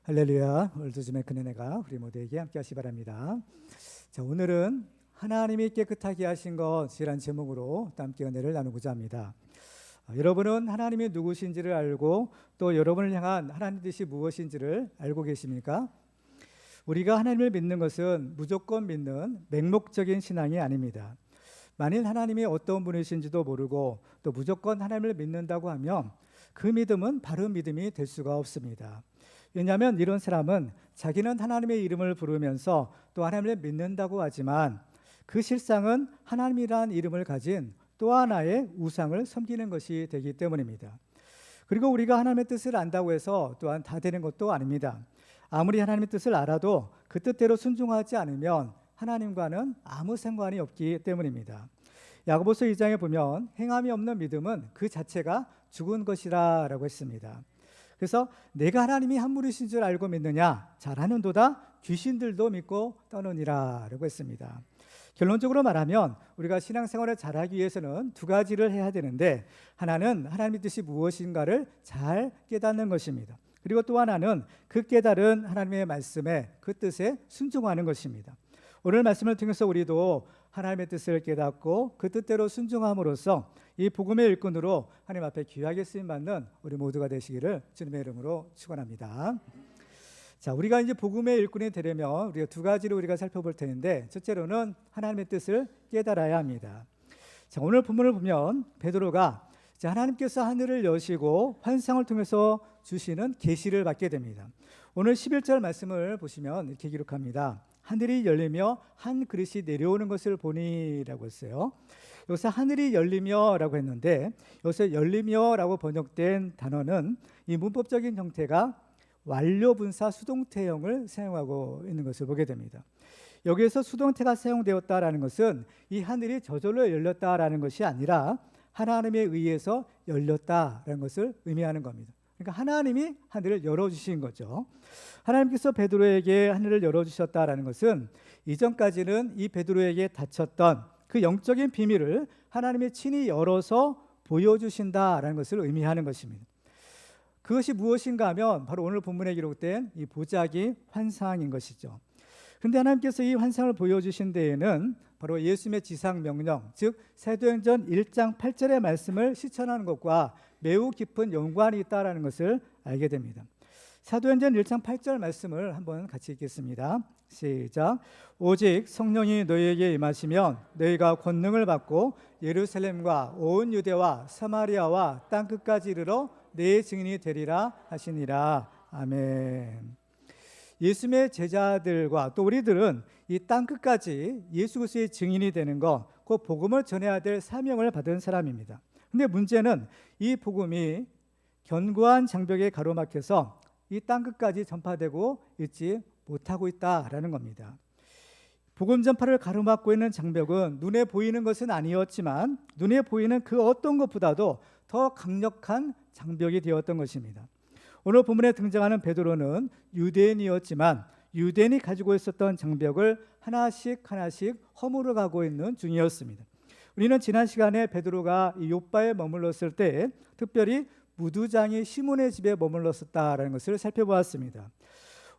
할렐루야. 오늘도 주의 큰 은혜가 우리 모두에게 함께 하시기 바랍니다. 자, 오늘은 하나님이 깨끗하게 하신 것이란 제목으로 함께 은혜를 나누고자 합니다. 여러분은 하나님이 누구신지를 알고 또 여러분을 향한 하나님 뜻이 무엇인지를 알고 계십니까? 우리가 하나님을 믿는 것은 무조건 믿는 맹목적인 신앙이 아닙니다. 만일 하나님이 어떤 분이신지도 모르고 또 무조건 하나님을 믿는다고 하면 그 믿음은 바른 믿음이 될 수가 없습니다. 왜냐하면 이런 사람은 자기는 하나님의 이름을 부르면서 또 하나님을 믿는다고 하지만 그 실상은 하나님이라는 이름을 가진 또 하나의 우상을 섬기는 것이 되기 때문입니다. 그리고 우리가 하나님의 뜻을 안다고 해서 또한 다 되는 것도 아닙니다. 아무리 하나님의 뜻을 알아도 그 뜻대로 순종하지 않으면 하나님과는 아무 상관이 없기 때문입니다. 야고보서 2장에 보면 행함이 없는 믿음은 그 자체가 죽은 것이라 라고 했습니다. 그래서 내가 하나님이 한 분이신 줄 알고 믿느냐? 잘하는도다 귀신들도 믿고 떠느니라 라고 했습니다. 결론적으로 말하면 우리가 신앙생활을 잘하기 위해서는 두 가지를 해야 되는데, 하나는 하나님의 뜻이 무엇인가를 잘 깨닫는 것입니다. 그리고 또 하나는 그 깨달은 하나님의 말씀에 그 뜻에 순종하는 것입니다. 오늘 말씀을 통해서 우리도 하나님의 뜻을 깨닫고 그 뜻대로 순종함으로써 이 복음의 일꾼으로 하나님 앞에 귀하게 쓰임받는 우리 모두가 되시기를 주님의 이름으로 축원합니다. 자, 우리가 이제 복음의 일꾼이 되려면 우리가 두 가지를 우리가 살펴볼 텐데, 첫째로는 하나님의 뜻을 깨달아야 합니다. 자, 오늘 본문을 보면 베드로가 하나님께서 하늘을 여시고 환상을 통해서 주시는 계시를 받게 됩니다. 오늘 11절 말씀을 보시면 이렇게 기록합니다. 하늘이 열리며 한 그릇이 내려오는 것을 보니라고 했어요. 여기서 하늘이 열리며라고 했는데, 여기서 열리며라고 번역된 단어는 이 문법적인 형태가 완료분사 수동태형을 사용하고 있는 것을 보게 됩니다. 여기에서 수동태가 사용되었다라는 것은 이 하늘이 저절로 열렸다라는 것이 아니라 하나님에 의해서 열렸다라는 것을 의미하는 겁니다. 그러니까 하나님이 하늘을 열어주신 거죠. 하나님께서 베드로에게 하늘을 열어주셨다라는 것은 이전까지는 이 베드로에게 닫혔던 그 영적인 비밀을 하나님이 친히 열어서 보여주신다라는 것을 의미하는 것입니다. 그것이 무엇인가 하면 바로 오늘 본문에 기록된 이 보자기 환상인 것이죠. 그런데 하나님께서 이 환상을 보여주신 데에는 바로 예수님의 지상 명령, 즉 사도행전 1장 8절의 말씀을 실천하는 것과 매우 깊은 연관이 있다는 것을 알게 됩니다. 사도행전 1장 8절 말씀을 한번 같이 읽겠습니다. 시작. 오직 성령이 너희에게 임하시면 너희가 권능을 받고 예루살렘과 온 유대와 사마리아와 땅끝까지 이르러 내 증인이 되리라 하시니라. 아멘. 예수님의 제자들과 또 우리들은 이 땅끝까지 예수 그리스도의 증인이 되는 것, 그 복음을 전해야 될 사명을 받은 사람입니다. 그런데 문제는 이 복음이 견고한 장벽에 가로막혀서 이 땅끝까지 전파되고 있지 못하고 있다라는 겁니다. 복음 전파를 가로막고 있는 장벽은 눈에 보이는 것은 아니었지만 눈에 보이는 그 어떤 것보다도 더 강력한 장벽이 되었던 것입니다. 오늘 본문에 등장하는 베드로는 유대인이었지만 유대인이 가지고 있었던 장벽을 하나씩 허물어 가고 있는 중이었습니다. 우리는 지난 시간에 베드로가 욥바에 머물렀을 때 특별히 무두장이 시몬의 집에 머물렀었다라는 것을 살펴보았습니다.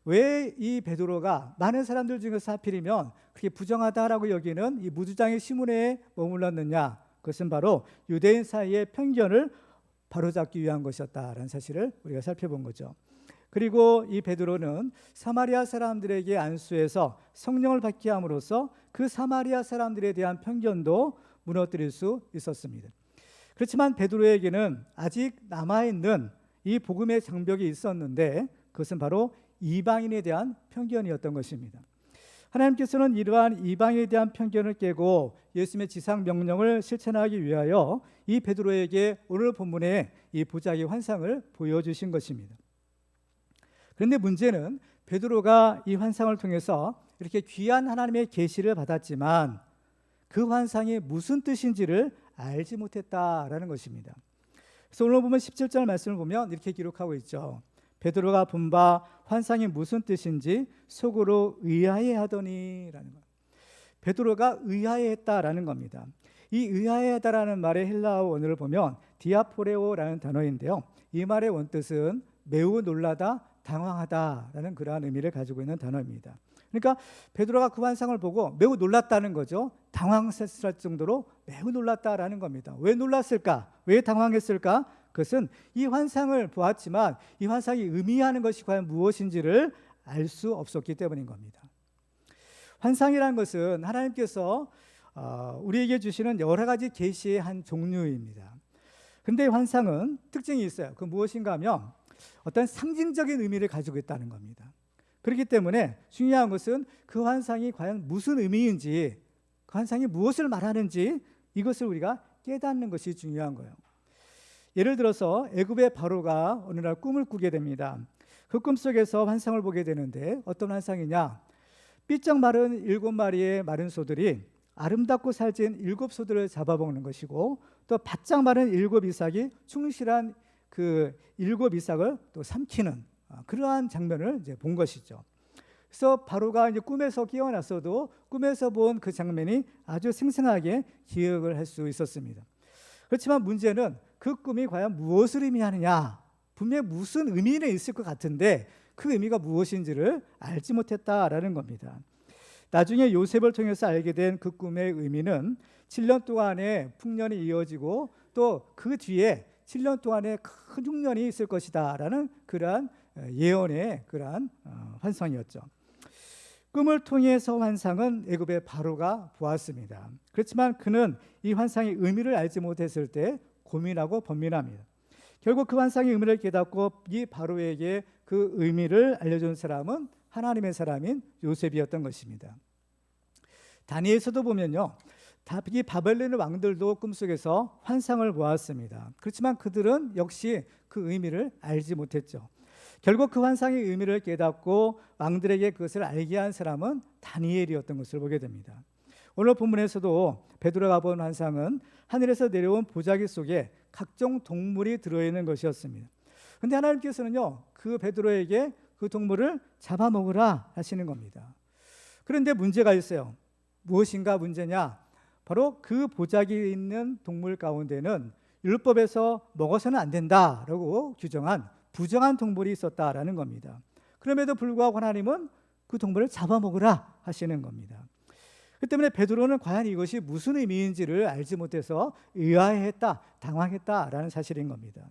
왜 이 베드로가 많은 사람들 중에서 하필이면 그렇게 부정하다라고 여기는 이 무두장이 시몬에 머물렀느냐? 그것은 바로 유대인 사이의 편견을 바로잡기 위한 것이었다라는 사실을 우리가 살펴본 거죠. 그리고 이 베드로는 사마리아 사람들에게 안수해서 성령을 받게 함으로써 그 사마리아 사람들에 대한 편견도 무너뜨릴 수 있었습니다. 그렇지만 베드로에게는 아직 남아있는 이 복음의 장벽이 있었는데 그것은 바로 이방인에 대한 편견이었던 것입니다. 하나님께서는 이러한 이방에 대한 편견을 깨고 예수님의 지상 명령을 실천하기 위하여 이 베드로에게 오늘 본문에 이 보자기 환상을 보여주신 것입니다. 그런데 문제는 베드로가 이 환상을 통해서 이렇게 귀한 하나님의 계시를 받았지만 그 환상이 무슨 뜻인지를 알지 못했다라는 것입니다. 그래서 오늘 보면 17절 말씀을 보면 이렇게 기록하고 있죠. 베드로가 본 바 환상이 무슨 뜻인지 속으로 의아해하더니라는 것. 베드로가 의아해했다라는 겁니다. 이 의아해하다라는 말의 헬라어 원어를 보면 디아포레오라는 단어인데요. 이 말의 원뜻은 매우 놀라다, 당황하다라는 그러한 의미를 가지고 있는 단어입니다. 그러니까 베드로가 그 환상을 보고 매우 놀랐다는 거죠. 당황했을 정도로 매우 놀랐다라는 겁니다. 왜 놀랐을까? 왜 당황했을까? 그것은 이 환상을 보았지만 이 환상이 의미하는 것이 과연 무엇인지를 알 수 없었기 때문인 겁니다. 환상이라는 것은 하나님께서 우리에게 주시는 여러 가지 계시의 한 종류입니다. 근데 환상은 특징이 있어요. 그 무엇인가 하면 어떤 상징적인 의미를 가지고 있다는 겁니다. 그렇기 때문에 중요한 것은 그 환상이 과연 무슨 의미인지, 그 환상이 무엇을 말하는지 이것을 우리가 깨닫는 것이 중요한 거예요. 예를 들어서 애굽의 바로가 어느 날 꿈을 꾸게 됩니다. 그 꿈속에서 환상을 보게 되는데 어떤 환상이냐? 삐쩍 마른 7마리의 마른 소들이 아름답고 살찐 7소들을 잡아먹는 것이고, 또 바짝 마른 7이삭이 충실한 그 7이삭을 또 삼키는 그러한 장면을 이제 본 것이죠. 그래서 바로가 이제 꿈에서 깨어났어도 꿈에서 본 그 장면이 아주 생생하게 기억을 할 수 있었습니다. 그렇지만 문제는 그 꿈이 과연 무엇을 의미하느냐? 분명히 무슨 의미는 있을 것 같은데 그 의미가 무엇인지를 알지 못했다라는 겁니다. 나중에 요셉을 통해서 알게 된 그 꿈의 의미는 7년 동안의 풍년이 이어지고 또 그 뒤에 7년 동안의 큰 흉년이 있을 것이다라는 그러한 예언의 그러한 환상이었죠. 꿈을 통해서 환상은 애굽의 바로가 보았습니다. 그렇지만 그는 이 환상의 의미를 알지 못했을 때 고민하고 번민합니다. 결국 그 환상의 의미를 깨닫고 이 바로에게 그 의미를 알려준 사람은 하나님의 사람인 요셉이었던 것입니다. 다니엘서도 보면요, 이 바벨론의 왕들도 꿈속에서 환상을 보았습니다. 그렇지만 그들은 역시 그 의미를 알지 못했죠. 결국 그 환상의 의미를 깨닫고 왕들에게 그것을 알게 한 사람은 다니엘이었던 것을 보게 됩니다. 오늘 본문에서도 베드로가 본 환상은 하늘에서 내려온 보자기 속에 각종 동물이 들어있는 것이었습니다. 그런데 하나님께서는요, 그 베드로에게 그 동물을 잡아먹으라 하시는 겁니다. 그런데 문제가 있어요. 무엇인가 문제냐? 바로 그 보자기에 있는 동물 가운데는 율법에서 먹어서는 안 된다라고 규정한 부정한 동물이 있었다라는 겁니다. 그럼에도 불구하고 하나님은 그 동물을 잡아먹으라 하시는 겁니다. 그 때문에 베드로는 과연 이것이 무슨 의미인지를 알지 못해서 의아해했다, 당황했다라는 사실인 겁니다.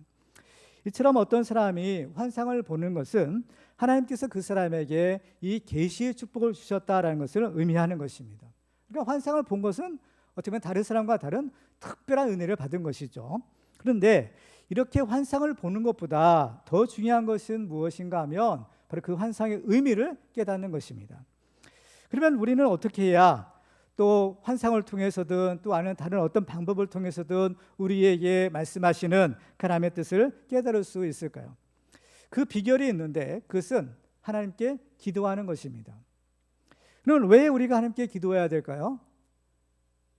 이처럼 어떤 사람이 환상을 보는 것은 하나님께서 그 사람에게 이 계시의 축복을 주셨다라는 것을 의미하는 것입니다. 그러니까 환상을 본 것은 어떻게 보면 다른 사람과 다른 특별한 은혜를 받은 것이죠. 그런데 이렇게 환상을 보는 것보다 더 중요한 것은 무엇인가 하면 바로 그 환상의 의미를 깨닫는 것입니다. 그러면 우리는 어떻게 해야 또 환상을 통해서든 또 아는 다른 어떤 방법을 통해서든 우리에게 말씀하시는 하나님의 뜻을 깨달을 수 있을까요? 그 비결이 있는데 그것은 하나님께 기도하는 것입니다. 그럼 왜 우리가 하나님께 기도해야 될까요?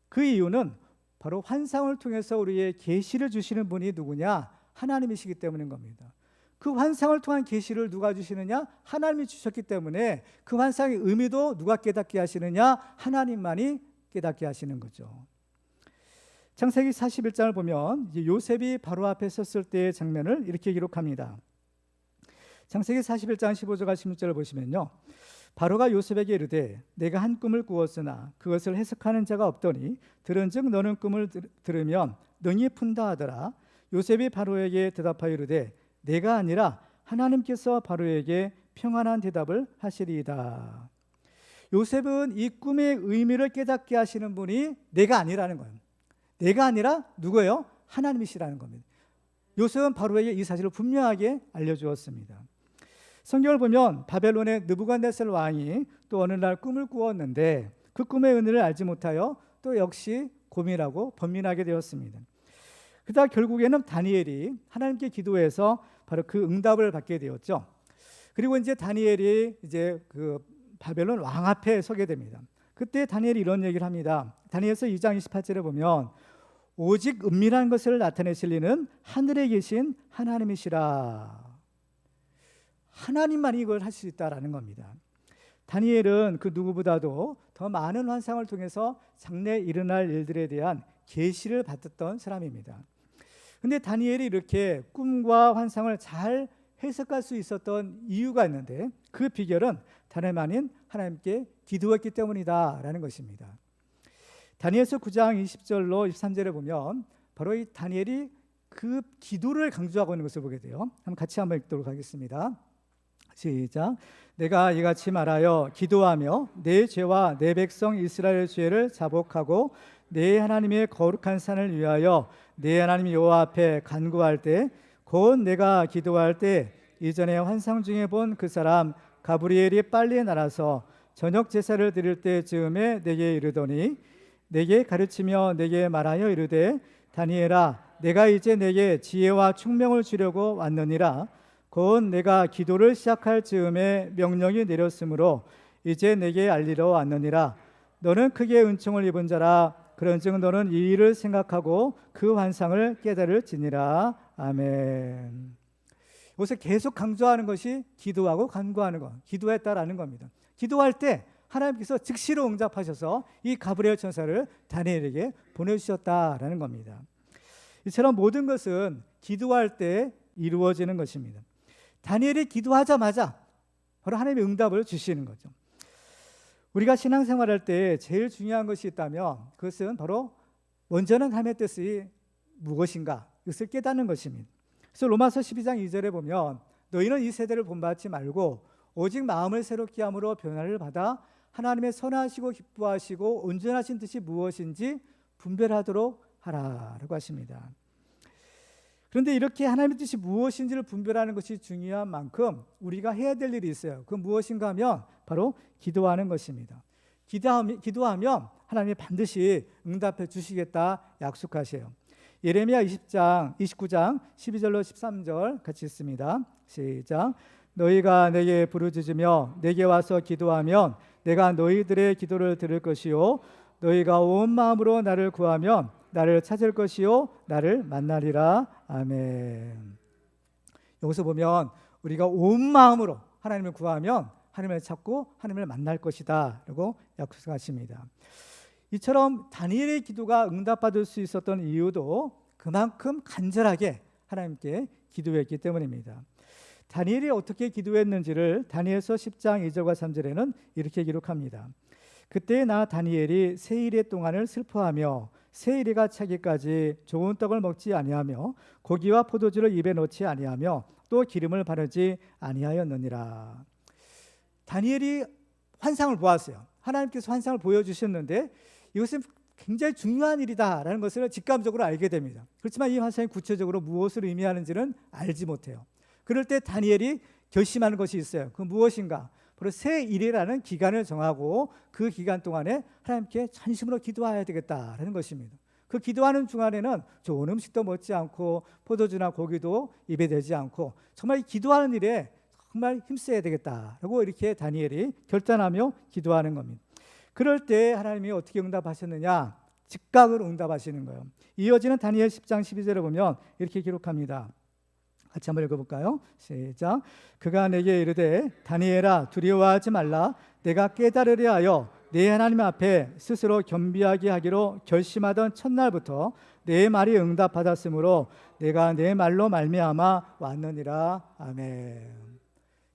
그 이유는 바로 환상을 통해서 우리의 계시를 주시는 분이 누구냐? 하나님이시기 때문인 겁니다. 그 환상을 통한 계시를 누가 주시느냐? 하나님이 주셨기 때문에 그 환상의 의미도 누가 깨닫게 하시느냐? 하나님만이 깨닫게 하시는 거죠. 창세기 41장을 보면 요셉이 바로 앞에 섰을 때의 장면을 이렇게 기록합니다. 창세기 41장 15절과 16절을 보시면요, 바로가 요셉에게 이르되 내가 한 꿈을 꾸었으나 그것을 해석하는 자가 없더니 들은즉 너는 꿈을 들으면 능히 푼다 하더라. 요셉이 바로에게 대답하여 이르되 내가 아니라 하나님께서 바로에게 평안한 대답을 하시리이다. 요셉은 이 꿈의 의미를 깨닫게 하시는 분이 내가 아니라는 거예요. 내가 아니라 누구예요? 하나님이시라는 겁니다. 요셉은 바로에게 이 사실을 분명하게 알려주었습니다. 성경을 보면 바벨론의 느부갓네살 왕이 또 어느 날 꿈을 꾸었는데 그 꿈의 의미를 알지 못하여 또 역시 고민하고 번민하게 되었습니다. 그러다 결국에는 다니엘이 하나님께 기도해서 바로 그 응답을 받게 되었죠. 그리고 이제 다니엘이 이제 그 바벨론 왕 앞에 서게 됩니다. 그때 다니엘이 이런 얘기를 합니다. 다니엘서 2장 28절에 보면 오직 은밀한 것을 나타내실 이는 하늘에 계신 하나님이시라. 하나님만이 이걸 할 수 있다라는 겁니다. 다니엘은 그 누구보다도 더 많은 환상을 통해서 장래에 일어날 일들에 대한 계시를 받았던 사람입니다. 근데 다니엘이 이렇게 꿈과 환상을 잘 해석할 수 있었던 이유가 있는데 그 비결은 다름 아닌 하나님께 기도했기 때문이다라는 것입니다. 다니엘서 9장 20절로 23절에 보면 바로 이 다니엘이 그 기도를 강조하고 있는 것을 보게 돼요. 같이 한번 읽도록 하겠습니다. 시작. 내가 이같이 말하여 기도하며 내 죄와 내 백성 이스라엘 죄를 자복하고 내 하나님의 거룩한 산을 위하여 내 하나님 여호와 앞에 간구할 때 곧 내가 기도할 때 이전에 환상 중에 본 그 사람 가브리엘이 빨리 날아서 저녁 제사를 드릴 때쯤에 내게 이르더니 내게 가르치며 내게 말하여 이르되 다니엘아 내가 이제 내게 지혜와 총명을 주려고 왔느니라. 곧 내가 기도를 시작할 즈음에 명령이 내렸으므로 이제 내게 알리러 왔느니라. 너는 크게 은총을 입은 자라. 그런즉 너는 이 일을 생각하고 그 환상을 깨달을지니라. 아멘. 여기서 계속 강조하는 것이 기도하고 간구하는 것, 기도했다라는 겁니다. 기도할 때 하나님께서 즉시로 응답하셔서 이 가브리엘 천사를 다니엘에게 보내주셨다라는 겁니다. 이처럼 모든 것은 기도할 때 이루어지는 것입니다. 다니엘이 기도하자마자 바로 하나님의 응답을 주시는 거죠. 우리가 신앙생활할 때 제일 중요한 것이 있다면 그것은 바로 먼저는 하나님의 뜻이 무엇인가 이것을 깨닫는 것입니다. 그래서 로마서 12장 2절에 보면 너희는 이 세대를 본받지 말고 오직 마음을 새롭게 함으로 변화를 받아 하나님의 선하시고 기뻐하시고 온전하신 뜻이 무엇인지 분별하도록 하라라고 하십니다. 그런데 이렇게 하나님의 뜻이 무엇인지를 분별하는 것이 중요한 만큼 우리가 해야 될 일이 있어요. 그 무엇인가 하면 바로 기도하는 것입니다. 기도하면 하나님이 반드시 응답해 주시겠다 약속하세요. 예레미야 29장 12절로 13절 같이 읽습니다. 시작. 너희가 내게 부르짖으며 내게 와서 기도하면 내가 너희들의 기도를 들을 것이요 너희가 온 마음으로 나를 구하면 나를 찾을 것이요 나를 만나리라. 아멘. 여기서 보면 우리가 온 마음으로 하나님을 구하면 하나님을 찾고 하나님을 만날 것이다 라고 약속하십니다. 이처럼 다니엘의 기도가 응답받을 수 있었던 이유도 그만큼 간절하게 하나님께 기도했기 때문입니다. 다니엘이 어떻게 기도했는지를 다니엘서 10장 2절과 3절에는 이렇게 기록합니다. 그때 나 다니엘이 세일의 동안을 슬퍼하며 세일이가 차기까지 좋은 떡을 먹지 아니하며 고기와 포도주를 입에 넣지 아니하며 또 기름을 바르지 아니하였느니라. 다니엘이 환상을 보았어요. 하나님께서 환상을 보여주셨는데 이것은 굉장히 중요한 일이다라는 것을 직감적으로 알게 됩니다. 그렇지만 이 환상이 구체적으로 무엇을 의미하는지는 알지 못해요. 그럴 때 다니엘이 결심하는 것이 있어요. 그 무엇인가? 바로 세일이라는 기간을 정하고 그 기간 동안에 하나님께 전심으로 기도해야 되겠다라는 것입니다. 그 기도하는 중간에는 좋은 음식도 먹지 않고 포도주나 고기도 입에 대지 않고 정말 기도하는 일에 정말 힘써야 되겠다라고 이렇게 다니엘이 결단하며 기도하는 겁니다. 그럴 때 하나님이 어떻게 응답하셨느냐? 즉각으로 응답하시는 거예요. 이어지는 다니엘 10장 12절에 보면 이렇게 기록합니다. 같이 한번 읽어볼까요? 시작. 그가 내게 이르되 다니엘아 두려워하지 말라. 내가 깨달으려 하여 내 하나님 앞에 스스로 겸비하게 하기로 결심하던 첫날부터 내 말이 응답받았으므로 내가 내 말로 말미암아 왔느니라. 아멘.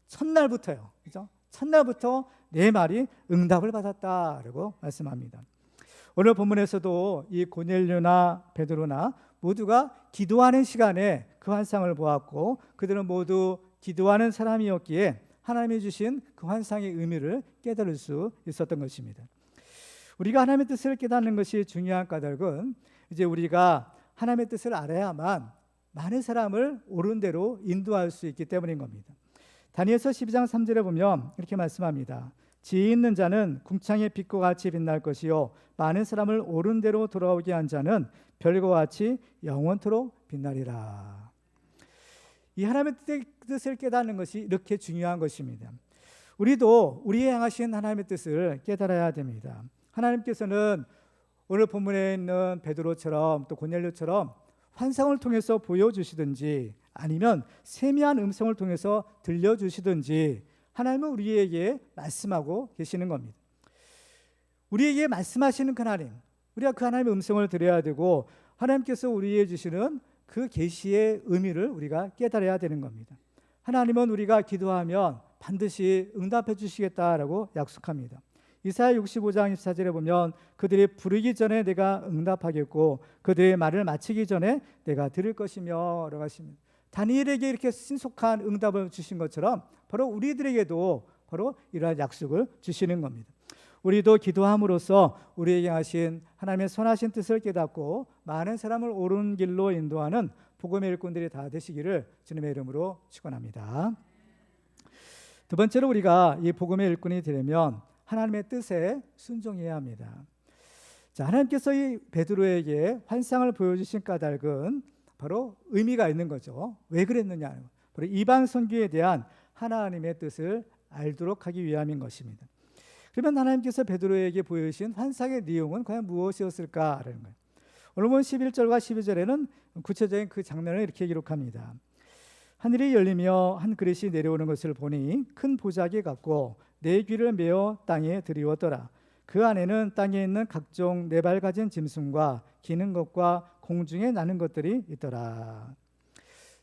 첫날부터요. 그죠? 첫날부터 내 말이 응답을 받았다라고 말씀합니다. 오늘 본문에서도 이 고넬료나 베드로나 모두가 기도하는 시간에 그 환상을 보았고 그들은 모두 기도하는 사람이었기에 하나님이 주신 그 환상의 의미를 깨달을 수 있었던 것입니다. 우리가 하나님의 뜻을 깨닫는 것이 중요한 까닭은 이제 우리가 하나님의 뜻을 알아야만 많은 사람을 옳은 대로 인도할 수 있기 때문인 겁니다. 다니엘서 12장 3절에 보면 이렇게 말씀합니다. 지혜 있는 자는 궁창의 빛과 같이 빛날 것이요 많은 사람을 옳은 대로 돌아오게 한 자는 별과 같이 영원토록 빛나리라. 이 하나님의 뜻을 깨닫는 것이 이렇게 중요한 것입니다. 우리도 우리의 향하신 하나님의 뜻을 깨달아야 됩니다. 하나님께서는 오늘 본문에 있는 베드로처럼 또 고넬료처럼 환상을 통해서 보여주시든지 아니면 세미한 음성을 통해서 들려주시든지 하나님은 우리에게 말씀하고 계시는 겁니다. 우리에게 말씀하시는 그 하나님, 우리가 그 하나님의 음성을 들어야 되고 하나님께서 우리에게 주시는 그 계시의 의미를 우리가 깨달아야 되는 겁니다. 하나님은 우리가 기도하면 반드시 응답해 주시겠다라고 약속합니다. 이사야 65장 24절에 보면 그들이 부르기 전에 내가 응답하겠고 그들의 말을 마치기 전에 내가 들을 것이며 라고 하십니다. 다니엘에게 이렇게 신속한 응답을 주신 것처럼 바로 우리들에게도 바로 이러한 약속을 주시는 겁니다. 우리도 기도함으로써 우리에게 하신 하나님의 선하신 뜻을 깨닫고 많은 사람을 옳은 길로 인도하는 복음의 일꾼들이 다 되시기를 주님의 이름으로 축원합니다. 두 번째로 우리가 이 복음의 일꾼이 되려면 하나님의 뜻에 순종해야 합니다. 자, 하나님께서 이 베드로에게 환상을 보여주신 까닭은 바로 의미가 있는 거죠. 왜 그랬느냐? 바로 이방 선교에 대한 하나님의 뜻을 알도록 하기 위함인 것입니다. 그러면 하나님께서 베드로에게 보여주신 환상의 내용은 과연 무엇이었을까라는 거예요. 오늘 본 11절과 12절에는 구체적인 그 장면을 이렇게 기록합니다. 하늘이 열리며 한 그릇이 내려오는 것을 보니 큰 보자기 같고 네 귀를 메어 땅에 들이웠더라. 그 안에는 땅에 있는 각종 네 발 가진 짐승과 기는 것과 공중에 나는 것들이 있더라.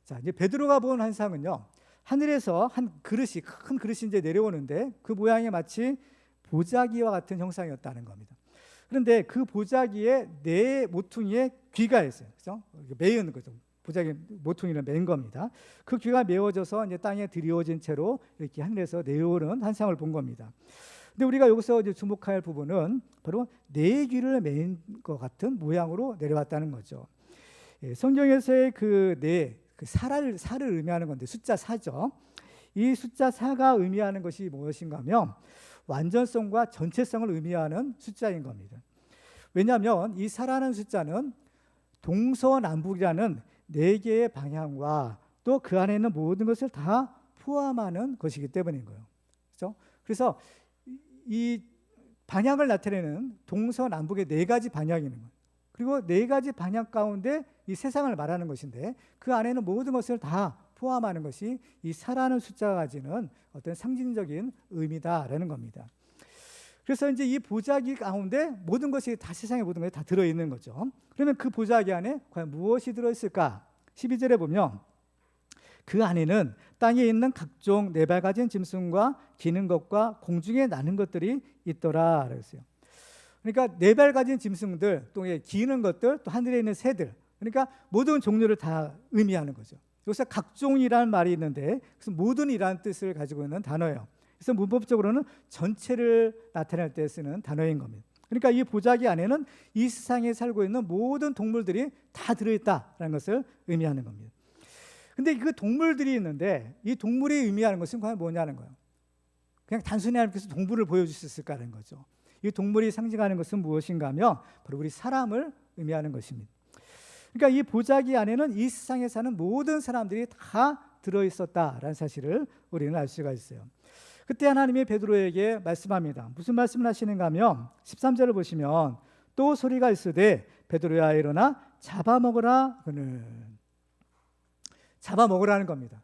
자, 이제 베드로가 본 환상은요, 하늘에서 한 그릇이, 큰 그릇이 이제 내려오는데 그 모양이 마치 보자기와 같은 형상이었다는 겁니다. 그런데 그 보자기에 네 모퉁이에 귀가 있어요. 그렇죠? 메이는 거죠. 보자기 모퉁이를 맨 겁니다. 그 귀가 메워져서 이제 땅에 들이워진 채로 이렇게 하늘에서 내려오는 환상을 본 겁니다. 근데 우리가 여기서 이제 주목할 부분은 바로 네 귀를 맨 것 같은 모양으로 내려왔다는 거죠. 예, 성경에서의 살을 의미하는 건데 숫자 4죠. 이 숫자 4가 의미하는 것이 무엇인가 하면 완전성과 전체성을 의미하는 숫자인 겁니다. 왜냐하면 이 4라는 숫자는 동서남북이라는 네 개의 방향과 또 그 안에 있는 모든 것을 다 포함하는 것이기 때문인 거예요. 그렇죠? 그래서 이 방향을 나타내는 동서남북의 네 가지 방향이 있는 거예요. 그리고 네 가지 방향 가운데 이 세상을 말하는 것인데 그 안에는 모든 것을 다 포함하는 것이 이 4라는 숫자가 가지는 어떤 상징적인 의미다라는 겁니다. 그래서 이제 이 보자기 가운데 모든 것이 다 세상의 모든 것이 다 들어있는 거죠. 그러면 그 보자기 안에 과연 무엇이 들어있을까? 12절에 보면 그 안에는 땅에 있는 각종 네 발 가진 짐승과 기는 것과 공중에 나는 것들이 있더라 그랬어요. 그러니까 네 발 가진 짐승들, 또 기는 것들, 또 하늘에 있는 새들, 그러니까 모든 종류를 다 의미하는 거죠. 여기서 각종이라는 말이 있는데 그래서 모든이라는 뜻을 가지고 있는 단어예요. 그래서 문법적으로는 전체를 나타낼 때 쓰는 단어인 겁니다. 그러니까 이 보자기 안에는 이 세상에 살고 있는 모든 동물들이 다 들어있다라는 것을 의미하는 겁니다. 근데 그 동물들이 있는데 이 동물이 의미하는 것은 과연 뭐냐는 거예요. 그냥 단순히 하나님께서 동물을 보여주셨을까라는 거죠. 이 동물이 상징하는 것은 무엇인가 하면 바로 우리 사람을 의미하는 것입니다. 그러니까 이 보자기 안에는 이 세상에 사는 모든 사람들이 다 들어있었다라는 사실을 우리는 알 수가 있어요. 그때 하나님이 베드로에게 말씀합니다. 무슨 말씀을 하시는가 하면 13절을 보시면 또 소리가 있으되 베드로야 일어나 잡아먹으라 그는. 잡아먹으라는 겁니다.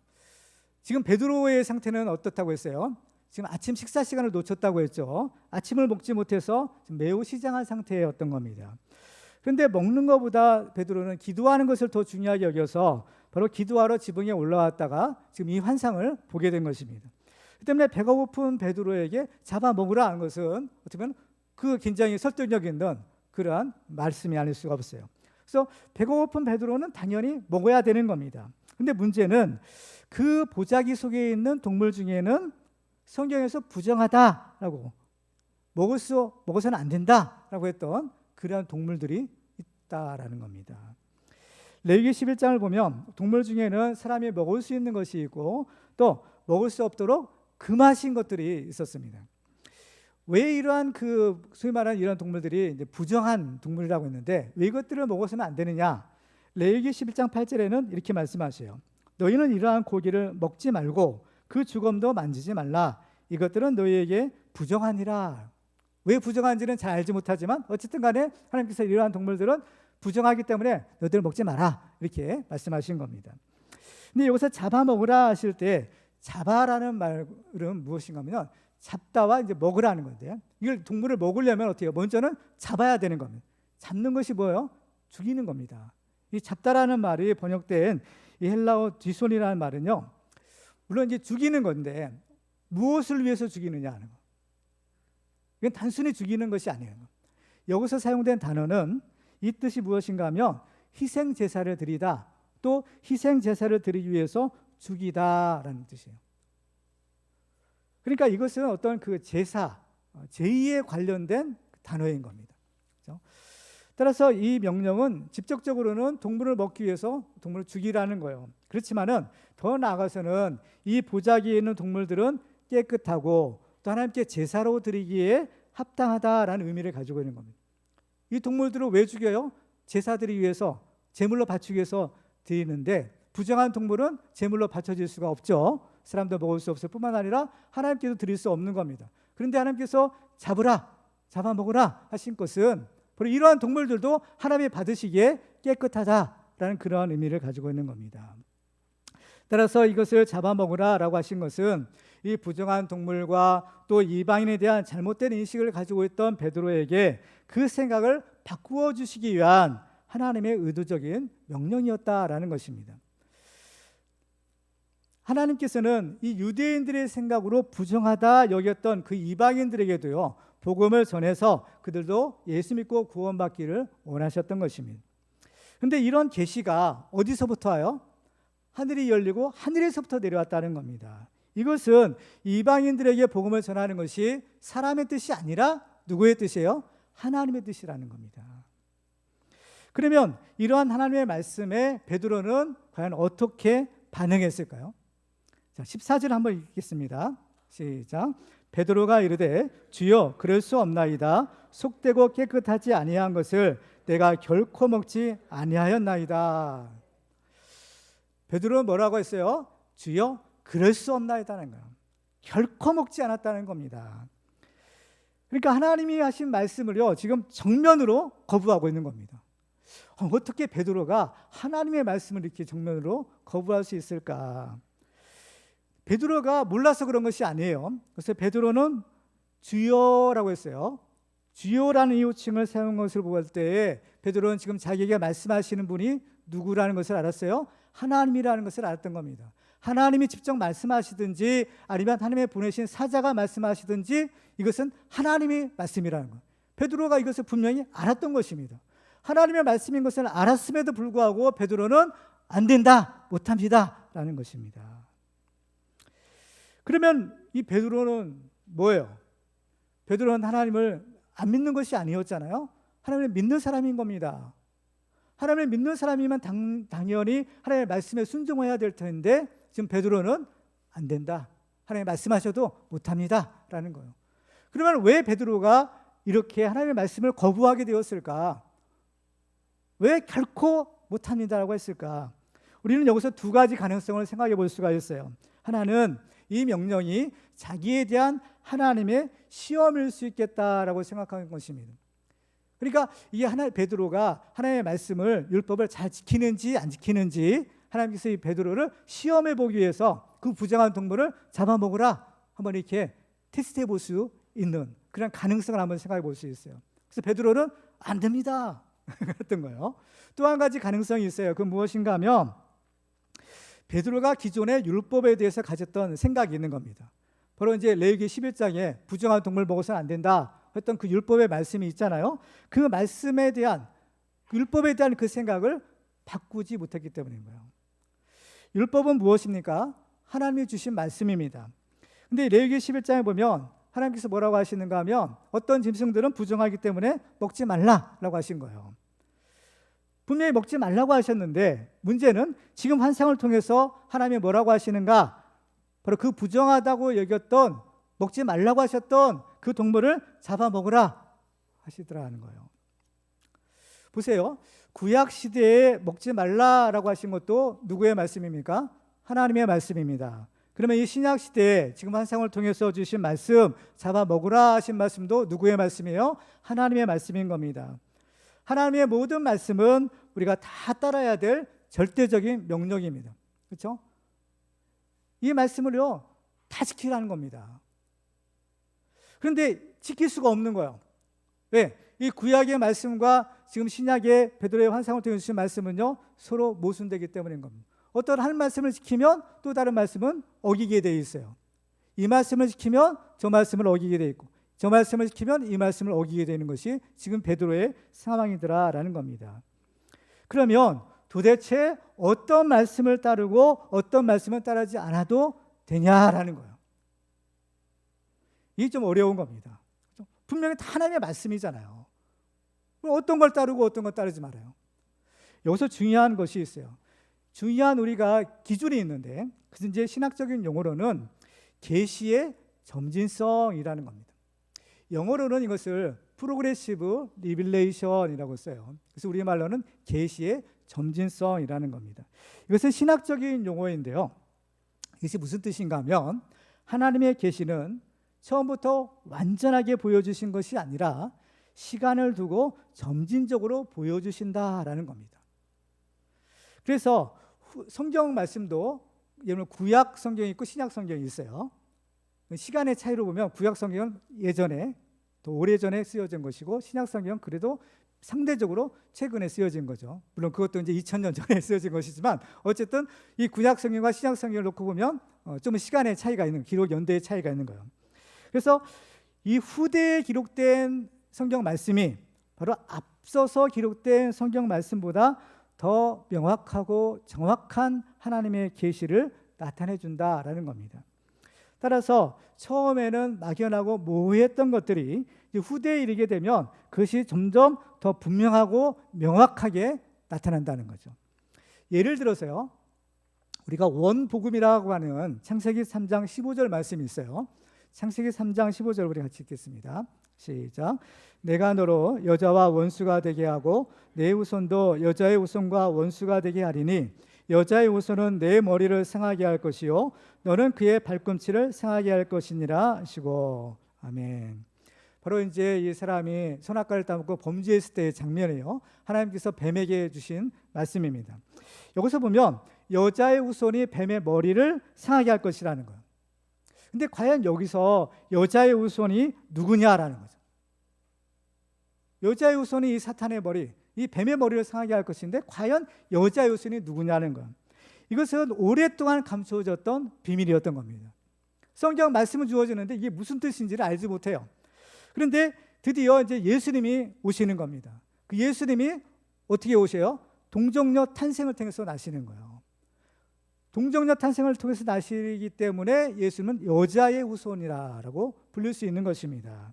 지금 베드로의 상태는 어떻다고 했어요? 지금 아침 식사 시간을 놓쳤다고 했죠. 아침을 먹지 못해서 매우 시장한 상태였던 겁니다. 그런데 먹는 것보다 베드로는 기도하는 것을 더 중요하게 여겨서 바로 기도하러 지붕에 올라왔다가 지금 이 환상을 보게 된 것입니다. 그 때문에 배가 고픈 베드로에게 잡아먹으라 하는 것은 어떻게 보면 그 굉장히 설득력 있는 그러한 말씀이 아닐 수가 없어요. 그래서 배가 고픈 베드로는 당연히 먹어야 되는 겁니다. 근데 문제는 그 보자기 속에 있는 동물 중에는 성경에서 부정하다라고 먹어서는 안 된다라고 했던 그러한 동물들이 있다라는 겁니다. 레위기 11장을 보면 동물 중에는 사람이 먹을 수 있는 것이 있고 또 먹을 수 없도록 금하신 것들이 있었습니다. 왜 이러한 소위 말하는 이런 동물들이 이제 부정한 동물이라고 했는데 왜 이것들을 먹어서는 안 되느냐? 레위기 11장 8절에는 이렇게 말씀하세요. 너희는 이러한 고기를 먹지 말고 그 주검도 만지지 말라. 이것들은 너희에게 부정하니라. 왜 부정한지는 잘 알지 못하지만 어쨌든 간에 하나님께서 이러한 동물들은 부정하기 때문에 너희들 먹지 마라. 이렇게 말씀하신 겁니다. 근데 여기서 잡아먹으라 하실 때 잡아라는 말은 무엇인가 하면 잡다와 이제 먹으라는 건데요. 이걸 동물을 먹으려면 어떻게 해요? 먼저는 잡아야 되는 겁니다. 잡는 것이 뭐예요? 죽이는 겁니다. 이 잡다라는 말이 번역된 이 헬라어 뒤손이라는 말은요, 물론 이제 죽이는 건데 무엇을 위해서 죽이느냐 하는 거. 이건 단순히 죽이는 것이 아니에요. 여기서 사용된 단어는 이 뜻이 무엇인가 하면 희생 제사를 드리다, 또 희생 제사를 드리기 위해서 죽이다라는 뜻이에요. 그러니까 이것은 어떤 그 제사, 제의에 관련된 단어인 겁니다. 그렇죠? 따라서 이 명령은 직접적으로는 동물을 먹기 위해서 동물을 죽이라는 거예요. 그렇지만은 더 나아가서는 이 보자기에 있는 동물들은 깨끗하고 또 하나님께 제사로 드리기에 합당하다라는 의미를 가지고 있는 겁니다. 이 동물들을 왜 죽여요? 제사 드리기 위해서, 제물로 바치기 위해서 드리는데 부정한 동물은 제물로 바쳐질 수가 없죠. 사람도 먹을 수 없을 뿐만 아니라 하나님께도 드릴 수 없는 겁니다. 그런데 하나님께서 잡아먹으라 하신 것은 바로 이러한 동물들도 하나님이 받으시기에 깨끗하다라는 그러한 의미를 가지고 있는 겁니다. 따라서 이것을 잡아먹으라라고 하신 것은 이 부정한 동물과 또 이방인에 대한 잘못된 인식을 가지고 있던 베드로에게 그 생각을 바꾸어 주시기 위한 하나님의 의도적인 명령이었다라는 것입니다. 하나님께서는 이 유대인들의 생각으로 부정하다 여겼던 그 이방인들에게도요, 복음을 전해서 그들도 예수 믿고 구원받기를 원하셨던 것입니다. 그런데 이런 계시가 어디서부터 와요? 하늘이 열리고 하늘에서부터 내려왔다는 겁니다. 이것은 이방인들에게 복음을 전하는 것이 사람의 뜻이 아니라 누구의 뜻이에요? 하나님의 뜻이라는 겁니다. 그러면 이러한 하나님의 말씀에 베드로는 과연 어떻게 반응했을까요? 자, 14절 한번 읽겠습니다. 시작. 베드로가 이르되 주여 그럴 수 없나이다. 속되고 깨끗하지 아니한 것을 내가 결코 먹지 아니하였나이다. 베드로는 뭐라고 했어요? 주여 그럴 수 없나이다는 거예요. 결코 먹지 않았다는 겁니다. 그러니까 하나님이 하신 말씀을요, 지금 정면으로 거부하고 있는 겁니다. 어떻게 베드로가 하나님의 말씀을 이렇게 정면으로 거부할 수 있을까? 베드로가 몰라서 그런 것이 아니에요. 그래서 베드로는 주여라고 했어요. 주여라는 이 호칭을 사용한 것을 볼 때 베드로는 지금 자기에게 말씀하시는 분이 누구라는 것을 알았어요? 하나님이라는 것을 알았던 겁니다. 하나님이 직접 말씀하시든지 아니면 하나님의 보내신 사자가 말씀하시든지 이것은 하나님의 말씀이라는 것. 베드로가 이것을 분명히 알았던 것입니다. 하나님의 말씀인 것을 알았음에도 불구하고 베드로는 안 된다, 못합니다 라는 것입니다. 그러면 이 베드로는 뭐예요? 베드로는 하나님을 안 믿는 것이 아니었잖아요. 하나님을 믿는 사람인 겁니다. 하나님을 믿는 사람이면 당연히 하나님의 말씀에 순종해야 될 텐데 지금 베드로는 안 된다, 하나님 말씀하셔도 못합니다 라는 거예요. 그러면 왜 베드로가 이렇게 하나님의 말씀을 거부하게 되었을까? 왜 결코 못합니다라고 했을까? 우리는 여기서 두 가지 가능성을 생각해 볼 수가 있어요. 하나는 이 명령이 자기에 대한 하나님의 시험일 수 있겠다라고 생각하는 것입니다. 그러니까 이게 베드로가 하나님의 말씀을, 율법을 잘 지키는지 안 지키는지 하나님께서 이 베드로를 시험해 보기 위해서 그 부정한 동물을 잡아먹으라 한번 이렇게 테스트해 볼 수 있는 그런 가능성을 한번 생각해 볼 수 있어요. 그래서 베드로는 안 됩니다 그랬던 거예요. 또 한 가지 가능성이 있어요. 그건 무엇인가 하면 베드로가 기존의 율법에 대해서 가졌던 생각이 있는 겁니다. 바로 이제 레위기 11장에 부정한 동물 먹어서는 안 된다 했던 그 율법의 말씀이 있잖아요. 그 말씀에 대한, 율법에 대한 그 생각을 바꾸지 못했기 때문인 거예요. 율법은 무엇입니까? 하나님이 주신 말씀입니다. 근데 레위기 11장에 보면 하나님께서 뭐라고 하시는가 하면 어떤 짐승들은 부정하기 때문에 먹지 말라라고 하신 거예요. 분명히 먹지 말라고 하셨는데 문제는 지금 환상을 통해서 하나님이 뭐라고 하시는가? 바로 그 부정하다고 여겼던, 먹지 말라고 하셨던 그 동물을 잡아먹으라 하시더라는 거예요. 보세요. 구약 시대에 먹지 말라라고 하신 것도 누구의 말씀입니까? 하나님의 말씀입니다. 그러면 이 신약 시대에 지금 환상을 통해서 주신 말씀, 잡아먹으라 하신 말씀도 누구의 말씀이에요? 하나님의 말씀인 겁니다. 하나님의 모든 말씀은 우리가 다 따라야 될 절대적인 명령입니다. 그렇죠? 이 말씀을요 다 지키라는 겁니다. 그런데 지킬 수가 없는 거예요. 왜? 이 구약의 말씀과 지금 신약의 베드로의 환상을 통해 주신 말씀은요 서로 모순되기 때문인 겁니다. 어떤 한 말씀을 지키면 또 다른 말씀은 어기게 되어 있어요. 이 말씀을 지키면 저 말씀을 어기게 되어 있고, 저 말씀을 지키면 이 말씀을 어기게 되는 것이 지금 베드로의 상황이더라라는 겁니다. 그러면 도대체 어떤 말씀을 따르고 어떤 말씀을 따르지 않아도 되냐라는 거예요. 이게 좀 어려운 겁니다. 분명히 다 하나님의 말씀이잖아요. 그럼 어떤 걸 따르고 어떤 걸 따르지 말아요. 여기서 중요한 것이 있어요. 중요한 우리가 기준이 있는데, 그래서 이제 신학적인 용어로는 계시의 점진성이라는 겁니다. 영어로는 이것을 프로그레시브 리빌레이션이라고 써요. 그래서 우리말로는 계시의 점진성이라는 겁니다. 이것은 신학적인 용어인데요. 이것이 무슨 뜻인가 하면, 하나님의 계시는 처음부터 완전하게 보여주신 것이 아니라 시간을 두고 점진적으로 보여주신다라는 겁니다. 그래서 성경 말씀도 예를 들면 구약 성경이 있고 신약 성경이 있어요. 시간의 차이로 보면 구약 성경은 예전에 더 오래전에 쓰여진 것이고, 신약 성경은 그래도 상대적으로 최근에 쓰여진 거죠. 물론 그것도 이제 2000년 전에 쓰여진 것이지만, 어쨌든 이 구약 성경과 신약 성경을 놓고 보면 좀 시간의 차이가 있는, 기록 연대의 차이가 있는 거예요. 그래서 이 후대에 기록된 성경 말씀이 바로 앞서서 기록된 성경 말씀보다 더 명확하고 정확한 하나님의 계시를 나타내 준다라는 겁니다. 따라서 처음에는 막연하고 모호했던 것들이 후대에 이르게 되면 그것이 점점 더 분명하고 명확하게 나타난다는 거죠. 예를 들어서요, 우리가 원복음이라고 하는 창세기 3장 15절 말씀이 있어요. 창세기 3장 15절 우리 같이 읽겠습니다. 시작. 내가 너로 여자와 원수가 되게 하고 내 후손도 여자의 후손과 원수가 되게 하리니 여자의 후손은 내 머리를 상하게 할 것이요 너는 그의 발꿈치를 상하게 할 것이니라 하시고. 아멘. 바로 이제 이 사람이 선악과를 따먹고 범죄했을 때의 장면이에요. 하나님께서 뱀에게 주신 말씀입니다. 여기서 보면 여자의 후손이 뱀의 머리를 상하게 할 것이라는 거예요. 근데 과연 여기서 여자의 후손이 누구냐라는 거죠. 여자의 후손이 이 사탄의 머리, 이 뱀의 머리를 상하게 할 것인데 과연 여자의 후손이 누구냐는 거예요. 이것은 오랫동안 감춰졌던 비밀이었던 겁니다. 성경 말씀은 주어지는데 이게 무슨 뜻인지를 알지 못해요. 그런데 드디어 이제 예수님이 오시는 겁니다. 그 예수님이 어떻게 오세요? 동정녀 탄생을 통해서 나시는 거예요. 동정녀 탄생을 통해서 나시기 때문에 예수님은 여자의 후손이라고 부를 수 있는 것입니다.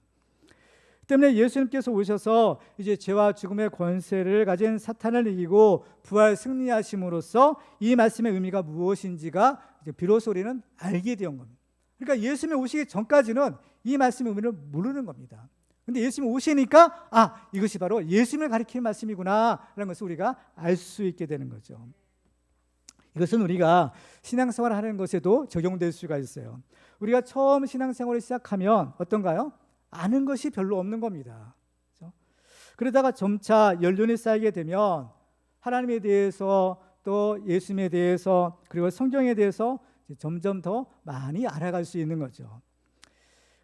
때문에 예수님께서 오셔서 이제 죄와 죽음의 권세를 가진 사탄을 이기고 부활 승리하심으로써 이 말씀의 의미가 무엇인지가 이제 비로소 우리는 알게 된 겁니다. 그러니까 예수님이 오시기 전까지는 이 말씀의 의미를 모르는 겁니다. 근데 예수님이 오시니까 이것이 바로 예수님을 가리키는 말씀이구나 라는 것을 우리가 알 수 있게 되는 거죠. 이것은 우리가 신앙생활을 하는 것에도 적용될 수가 있어요. 우리가 처음 신앙생활을 시작하면 어떤가요? 아는 것이 별로 없는 겁니다. 그렇죠? 그러다가 점차 연륜이 쌓이게 되면 하나님에 대해서 또 예수님에 대해서 그리고 성경에 대해서 점점 더 많이 알아갈 수 있는 거죠.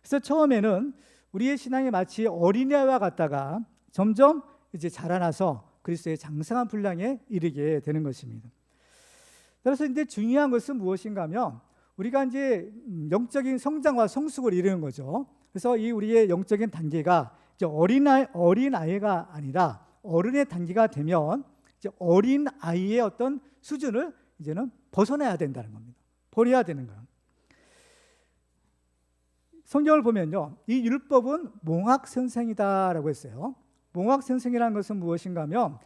그래서 처음에는 우리의 신앙이 마치 어린애와 같다가 점점 이제 자라나서 그리스도의 장성한 분량에 이르게 되는 것입니다. 따라서 이제 중요한 것은 무엇인가 하면 우리가 이제 영적인 성장과 성숙을 이루는 거죠. 그래서 이 우리의 영적인 단계가 이제 어린아이가 아니라 어른의 단계가 되면 이제 어린아이의 어떤 수준을 이제는 벗어나야 된다는 겁니다. 버려야 되는 거예요. 성경을 보면요, 이 율법은 몽학선생이다라고 했어요. 몽학선생이라는 것은 무엇인가 하면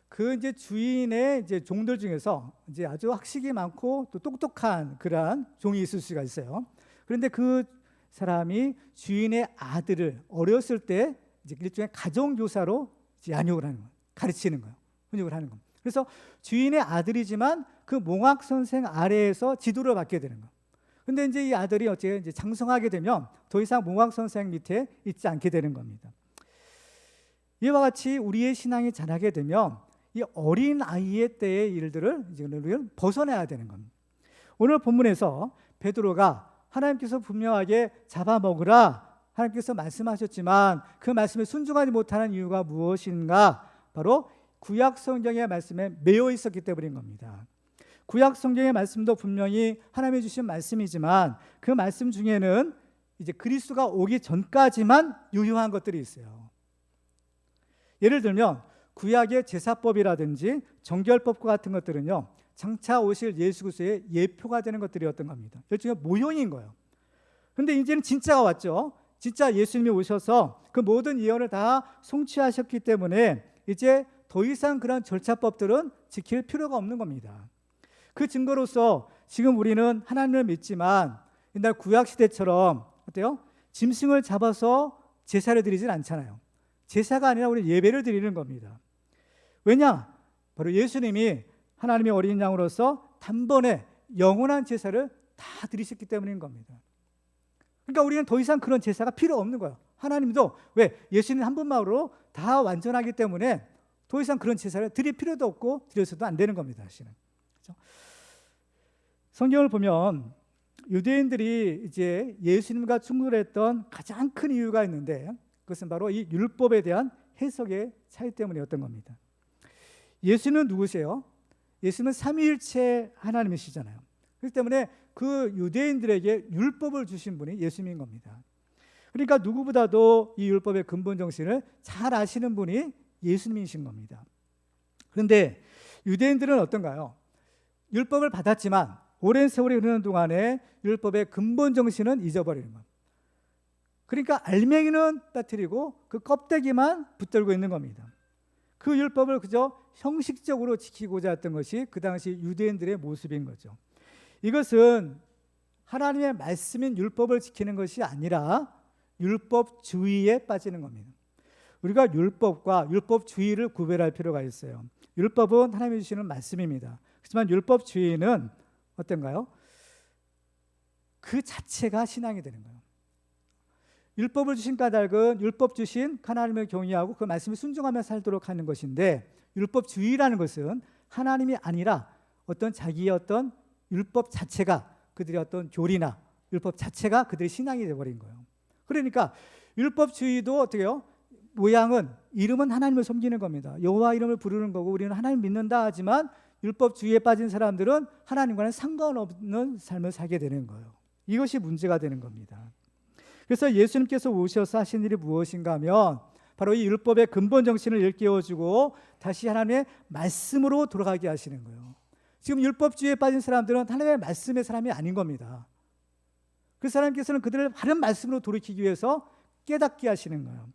그 이제 주인의 이제 종들 중에서 이제 아주 학식이 많고 또 똑똑한 그러한 종이 있을 수가 있어요. 그런데 그 사람이 주인의 아들을 어렸을 때 이제 일종의 가정교사로 이제 양육을 하는 거예요. 가르치는 거예요. 훈육을 하는 겁니다. 그래서 주인의 아들이지만 그 몽학 선생 아래에서 지도를 받게 되는 거예요. 근데 이제 이 아들이 어째 이제 장성하게 되면 더 이상 몽학 선생 밑에 있지 않게 되는 겁니다. 이와 같이 우리의 신앙이 자라게 되면 이 어린 아이의 때의 일들을 이제 벗어나야 되는 겁니다. 오늘 본문에서 베드로가 하나님께서 분명하게 잡아먹으라 하나님께서 말씀하셨지만 그 말씀에 순종하지 못하는 이유가 무엇인가? 바로 구약 성경의 말씀에 매여 있었기 때문인 겁니다. 구약 성경의 말씀도 분명히 하나님이 주신 말씀이지만 그 말씀 중에는 이제 그리스도가 오기 전까지만 유효한 것들이 있어요. 예를 들면 구약의 제사법이라든지 정결법과 같은 것들은요, 장차 오실 예수 그리스도의 예표가 되는 것들이었던 겁니다. 일종의 모형인 거예요. 그런데 이제는 진짜가 왔죠. 진짜 예수님이 오셔서 그 모든 예언을 다 성취하셨기 때문에 이제 더 이상 그런 절차법들은 지킬 필요가 없는 겁니다. 그 증거로서 지금 우리는 하나님을 믿지만 옛날 구약 시대처럼 어때요? 짐승을 잡아서 제사를 드리진 않잖아요. 제사가 아니라 우리 예배를 드리는 겁니다. 왜냐? 바로 예수님이 하나님의 어린 양으로서 단번에 영원한 제사를 다 드리셨기 때문인 겁니다. 그러니까 우리는 더 이상 그런 제사가 필요 없는 거예요. 하나님도 왜? 예수님 한 분만으로 다 완전하기 때문에 더 이상 그런 제사를 드릴 필요도 없고 드려서도 안 되는 겁니다. 사실은. 그렇죠? 성경을 보면 유대인들이 이제 예수님과 충돌했던 가장 큰 이유가 있는데 그것은 바로 이 율법에 대한 해석의 차이 때문이었던 겁니다. 예수는 누구세요? 예수는 삼위일체 하나님이시잖아요. 그렇기 때문에 그 유대인들에게 율법을 주신 분이 예수님인 겁니다. 그러니까 누구보다도 이 율법의 근본 정신을 잘 아시는 분이 예수님이신 겁니다. 그런데 유대인들은 어떤가요? 율법을 받았지만 오랜 세월이 흐르는 동안에 율법의 근본 정신은 잊어버리는 겁니다. 그러니까 알맹이는 빠뜨리고 그 껍데기만 붙들고 있는 겁니다. 그 율법을 그저 형식적으로 지키고자 했던 것이 그 당시 유대인들의 모습인 거죠. 이것은 하나님의 말씀인 율법을 지키는 것이 아니라 율법주의에 빠지는 겁니다. 우리가 율법과 율법주의를 구별할 필요가 있어요. 율법은 하나님이 주시는 말씀입니다. 하지만 율법주의는 어떤가요? 그 자체가 신앙이 되는 거예요. 율법을 주신 까닭은 율법 주신 하나님을 경외하고 그 말씀에 순종하며 살도록 하는 것인데, 율법주의라는 것은 하나님이 아니라 어떤 자기의 어떤 율법 자체가 그들의 어떤 교리나 율법 자체가 그들의 신앙이 되어버린 거예요. 그러니까 율법주의도 어떻게 해요? 모양은 이름은 하나님을 섬기는 겁니다. 여호와 이름을 부르는 거고 우리는 하나님 믿는다 하지만 율법주의에 빠진 사람들은 하나님과는 상관없는 삶을 살게 되는 거예요. 이것이 문제가 되는 겁니다. 그래서 예수님께서 오셔서 하신 일이 무엇인가 하면 바로 이 율법의 근본 정신을 일깨워주고 다시 하나님의 말씀으로 돌아가게 하시는 거예요. 지금 율법주의에 빠진 사람들은 하나님의 말씀의 사람이 아닌 겁니다. 그 사람께서는 그들을 바른 말씀으로 돌이키기 위해서 깨닫게 하시는 거예요.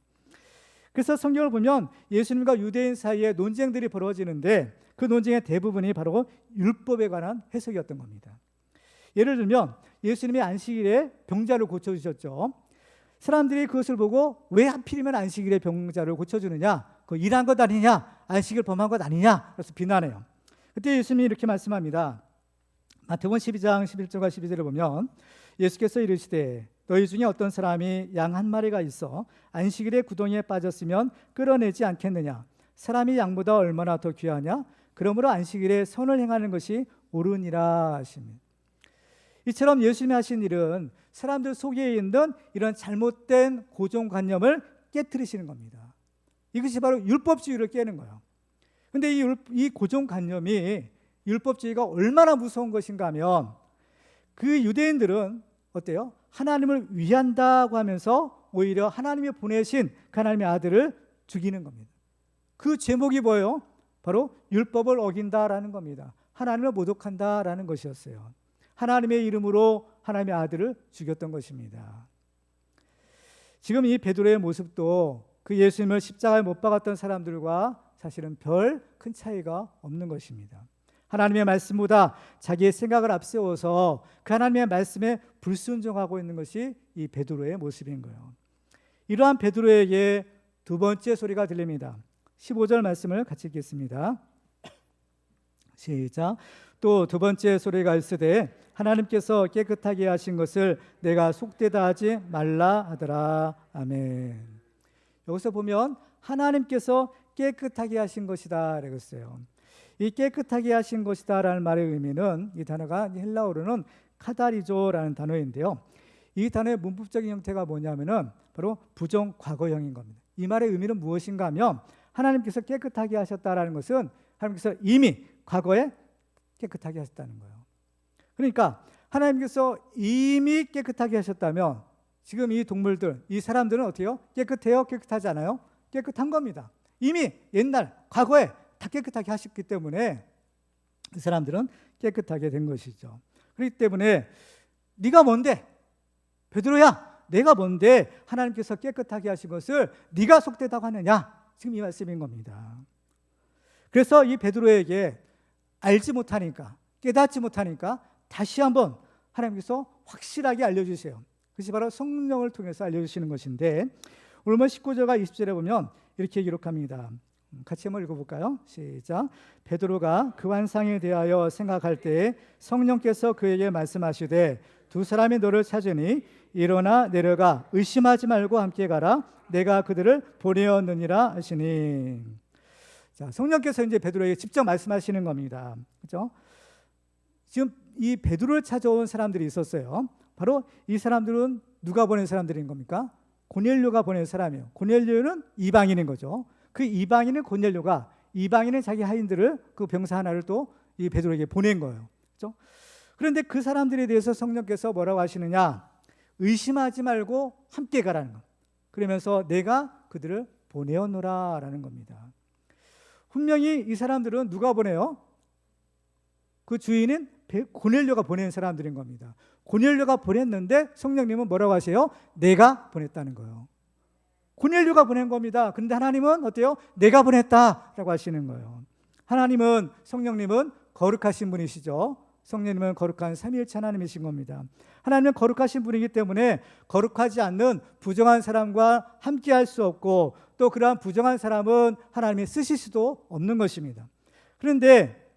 그래서 성경을 보면 예수님과 유대인 사이에 논쟁들이 벌어지는데 그 논쟁의 대부분이 바로 율법에 관한 해석이었던 겁니다. 예를 들면 예수님이 안식일에 병자를 고쳐주셨죠. 사람들이 그것을 보고 왜 하필이면 안식일에 병자를 고쳐주느냐, 그 일한 것 아니냐, 안식일 범한 것 아니냐, 그래서 비난해요. 그때 예수님이 이렇게 말씀합니다. 마태복음 12장 11절과 12절을 보면 예수께서 이르시되 너희 중에 어떤 사람이 양 한 마리가 있어 안식일에 구덩이에 빠졌으면 끌어내지 않겠느냐, 사람이 양보다 얼마나 더 귀하냐, 그러므로 안식일에 선을 행하는 것이 옳으니라 하십니다. 이처럼 예수님이 하신 일은 사람들 속에 있는 이런 잘못된 고정관념을 깨트리시는 겁니다. 이것이 바로 율법주의를 깨는 거예요. 그런데 이 고정관념이 율법주의가 얼마나 무서운 것인가 하면 그 유대인들은 어때요? 하나님을 위한다고 하면서 오히려 하나님이 보내신 그 하나님의 아들을 죽이는 겁니다. 그 제목이 뭐예요? 바로 율법을 어긴다라는 겁니다. 하나님을 모독한다라는 것이었어요. 하나님의 이름으로 하나님의 아들을 죽였던 것입니다. 지금 이 베드로의 모습도 그 예수님을 십자가에 못 박았던 사람들과 사실은 별 큰 차이가 없는 것입니다. 하나님의 말씀보다 자기의 생각을 앞세워서 그 하나님의 말씀에 불순종하고 있는 것이 이 베드로의 모습인 거예요. 이러한 베드로에게 두 번째 소리가 들립니다. 15절 말씀을 같이 읽겠습니다. 시작. 또 두 번째 소리가 있으되 하나님께서 깨끗하게 하신 것을 내가 속되다 하지 말라 하더라. 아멘. 여기서 보면 하나님께서 깨끗하게 하신 것이다 라고 했어요. 이 깨끗하게 하신 것이다 라는 말의 의미는 이 단어가 헬라어로는 카다리조라는 단어인데요. 이 단어의 문법적인 형태가 뭐냐면은 바로 부정 과거형인 겁니다. 이 말의 의미는 무엇인가 하면 하나님께서 깨끗하게 하셨다라는 것은 하나님께서 이미 과거에 깨끗하게 하셨다는 거예요. 그러니까 하나님께서 이미 깨끗하게 하셨다면 지금 이 동물들, 이 사람들은 어때요? 깨끗해요? 깨끗하지 않아요? 깨끗한 겁니다. 이미 옛날, 과거에 다 깨끗하게 하셨기 때문에 그 사람들은 깨끗하게 된 것이죠. 그렇기 때문에 네가 뭔데? 베드로야, 내가 뭔데 하나님께서 깨끗하게 하신 것을 네가 속되다고 하느냐? 지금 이 말씀인 겁니다. 그래서 이 베드로에게 알지 못하니까, 깨닫지 못하니까 다시 한번 하나님께서 확실하게 알려주세요. 그것이 바로 성령을 통해서 알려주시는 것인데, 오늘 19절과 20절에 보면 이렇게 기록합니다. 같이 한번 읽어볼까요? 시작. 베드로가 그 환상에 대하여 생각할 때에 성령께서 그에게 말씀하시되 두 사람이 너를 찾으니 일어나 내려가 의심하지 말고 함께 가라. 내가 그들을 보내었느니라 하시니. 자, 성령께서 이제 베드로에게 직접 말씀하시는 겁니다. 그렇죠? 지금 이 베드로를 찾아온 사람들이 있었어요. 바로 이 사람들은 누가 보낸 사람들인 겁니까? 고넬료가 보낸 사람이에요. 고넬료는 이방인인 거죠. 그 이방인은 고넬료가 이방인은 자기 하인들을 그 병사 하나를 또 이 베드로에게 보낸 거예요. 그렇죠? 그런데 그 사람들에 대해서 성령께서 뭐라고 하시느냐? 의심하지 말고 함께 가라는 거. 그러면서 내가 그들을 보내었노라라는 겁니다. 분명히 이 사람들은 누가 보내요? 그 주인은 고넬료가 보낸 사람들인 겁니다. 고넬료가 보냈는데 성령님은 뭐라고 하세요? 내가 보냈다는 거예요. 고넬료가 보낸 겁니다. 그런데 하나님은 어때요? 내가 보냈다라고 하시는 거예요. 하나님은, 성령님은 거룩하신 분이시죠. 성령님은 거룩한 삼위일체 하나님이신 겁니다. 하나님은 거룩하신 분이기 때문에 거룩하지 않는 부정한 사람과 함께할 수 없고, 또 그러한 부정한 사람은 하나님이 쓰실 수도 없는 것입니다. 그런데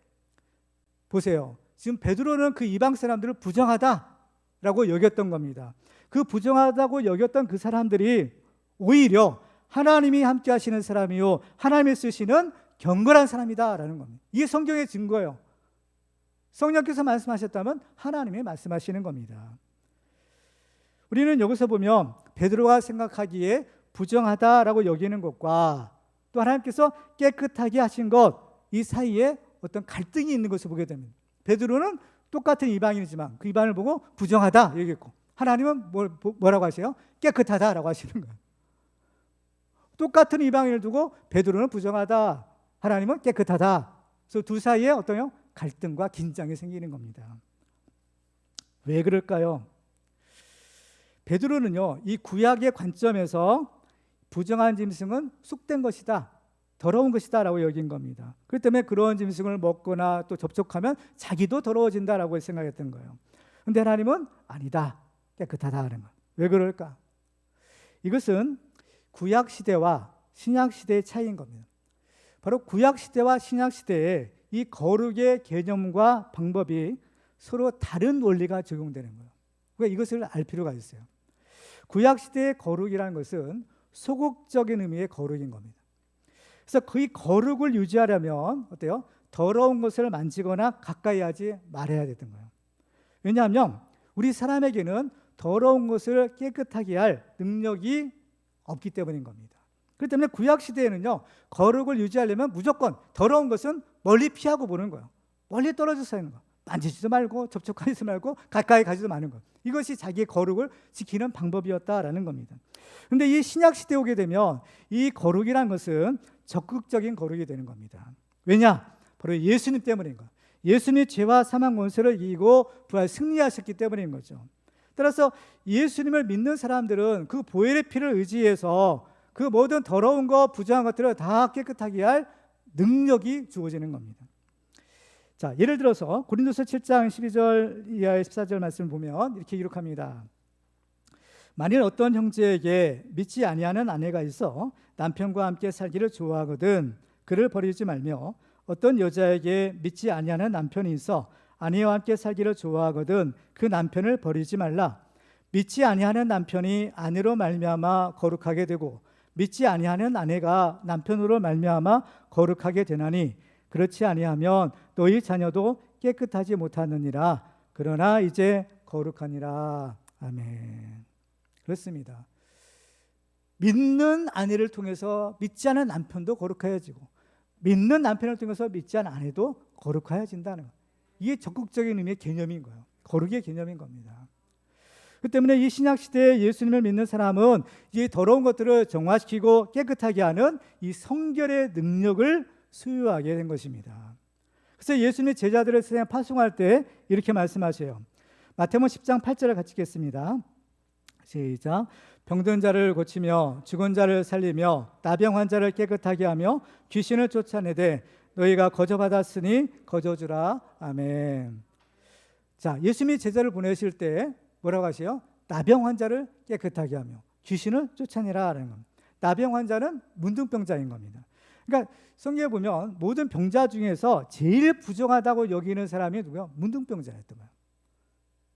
보세요. 지금 베드로는 그 이방 사람들을 부정하다라고 여겼던 겁니다. 그 부정하다고 여겼던 그 사람들이 오히려 하나님이 함께 하시는 사람이요, 하나님이 쓰시는 경건한 사람이다라는 겁니다. 이게 성경의 증거예요. 성령께서 말씀하셨다면 하나님이 말씀하시는 겁니다. 우리는 여기서 보면 베드로가 생각하기에 부정하다라고 여기는 것과 또 하나님께서 깨끗하게 하신 것, 이 사이에 어떤 갈등이 있는 것을 보게 됩니다. 베드로는 똑같은 이방인이지만 그 이방인을 보고 부정하다 얘기했고, 하나님은 뭐라고 하세요? 깨끗하다라고 하시는 거예요. 똑같은 이방인을 두고 베드로는 부정하다, 하나님은 깨끗하다. 그래서 두 사이에 어떤 갈등과 긴장이 생기는 겁니다. 왜 그럴까요? 베드로는요, 이 구약의 관점에서 부정한 짐승은 쑥된 것이다, 더러운 것이다 라고 여긴 겁니다. 그렇기 때문에 그런 짐승을 먹거나 또 접촉하면 자기도 더러워진다라고 생각했던 거예요. 그런데 하나님은 아니다, 깨끗하다 하는 거예요. 왜 그럴까? 이것은 구약 시대와 신약 시대의 차이인 겁니다. 바로 구약 시대와 신약 시대에 이 거룩의 개념과 방법이 서로 다른 원리가 적용되는 거예요. 그러니까 이것을 알 필요가 있어요. 구약 시대의 거룩이라는 것은 소극적인 의미의 거룩인 겁니다. 그래서 그 거룩을 유지하려면 어때요? 더러운 것을 만지거나 가까이 하지 말아야 되던 거예요. 왜냐하면 우리 사람에게는 더러운 것을 깨끗하게 할 능력이 없기 때문인 겁니다. 그렇기 때문에 구약 시대에는요, 거룩을 유지하려면 무조건 더러운 것은 멀리 피하고 보는 거예요. 멀리 떨어져서 하는 거예요. 만지지도 말고 접촉하지도 말고 가까이 가지도 마는 거예요. 이것이 자기의 거룩을 지키는 방법이었다라는 겁니다. 그런데 이 신약 시대에 오게 되면 이 거룩이라는 것은 적극적인 거룩이 되는 겁니다. 왜냐? 바로 예수님 때문인 거예요. 예수님이 죄와 사망 권세를 이기고 부활 승리하셨기 때문인 거죠. 따라서 예수님을 믿는 사람들은 그 보혈의 피를 의지해서 그 모든 더러운 것, 부정한 것들을 다 깨끗하게 할 능력이 주어지는 겁니다. 자, 예를 들어서 고린도서 7장 12절 이하의 14절 말씀을 보면 이렇게 기록합니다. 만일 어떤 형제에게 믿지 아니하는 아내가 있어 남편과 함께 살기를 좋아하거든 그를 버리지 말며, 어떤 여자에게 믿지 아니하는 남편이 있어 아내와 함께 살기를 좋아하거든 그 남편을 버리지 말라. 믿지 아니하는 남편이 아내로 말미암아 거룩하게 되고 믿지 아니하는 아내가 남편으로 말미암아 거룩하게 되나니, 그렇지 아니하면 너희 자녀도 깨끗하지 못하느니라. 그러나 이제 거룩하니라. 아멘. 그렇습니다. 믿는 아내를 통해서 믿지 않은 남편도 거룩해지고, 믿는 남편을 통해서 믿지 않은 아내도 거룩해진다는 거예요. 이게 적극적인 의미의 개념인 거예요. 거룩의 개념인 겁니다. 그 때문에 이 신약 시대에 예수님을 믿는 사람은 이 더러운 것들을 정화시키고 깨끗하게 하는 이 성결의 능력을 소유하게 된 것입니다. 그래서 예수님의 제자들을 세상에 파송할 때 이렇게 말씀하세요. 마태복음 10장 8절을 같이 읽겠습니다. 시작. 병든 자를 고치며 죽은 자를 살리며 나병 환자를 깨끗하게 하며 귀신을 쫓아내되 너희가 거저 받았으니 거저 주라. 아멘. 자, 예수님이 제자를 보내실 때 뭐라고 하세요? 나병 환자를 깨끗하게 하며 귀신을 쫓아내라 하는 겁니다. 나병 환자는 문둥병자인 겁니다. 그러니까 성경에 보면 모든 병자 중에서 제일 부정하다고 여기는 사람이 누구야? 문둥병자였던 거예요.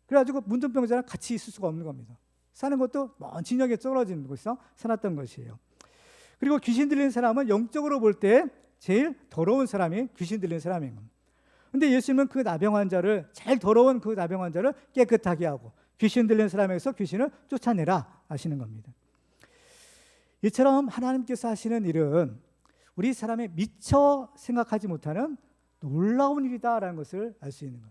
그래가지고 문둥병자랑 같이 있을 수가 없는 겁니다. 사는 것도 먼 진영에 떨어진 곳에서 살았던 것이에요. 그리고 귀신 들린 사람은 영적으로 볼 때 제일 더러운 사람이 귀신 들린 사람인 겁니다. 근데 예수님은 그 나병 환자를, 제일 더러운 그 나병 환자를 깨끗하게 하고 귀신 들린 사람에게서 귀신을 쫓아내라 하시는 겁니다. 이처럼 하나님께서 하시는 일은 우리 사람의 미처 생각하지 못하는 놀라운 일이다라는 것을 알 수 있는 것.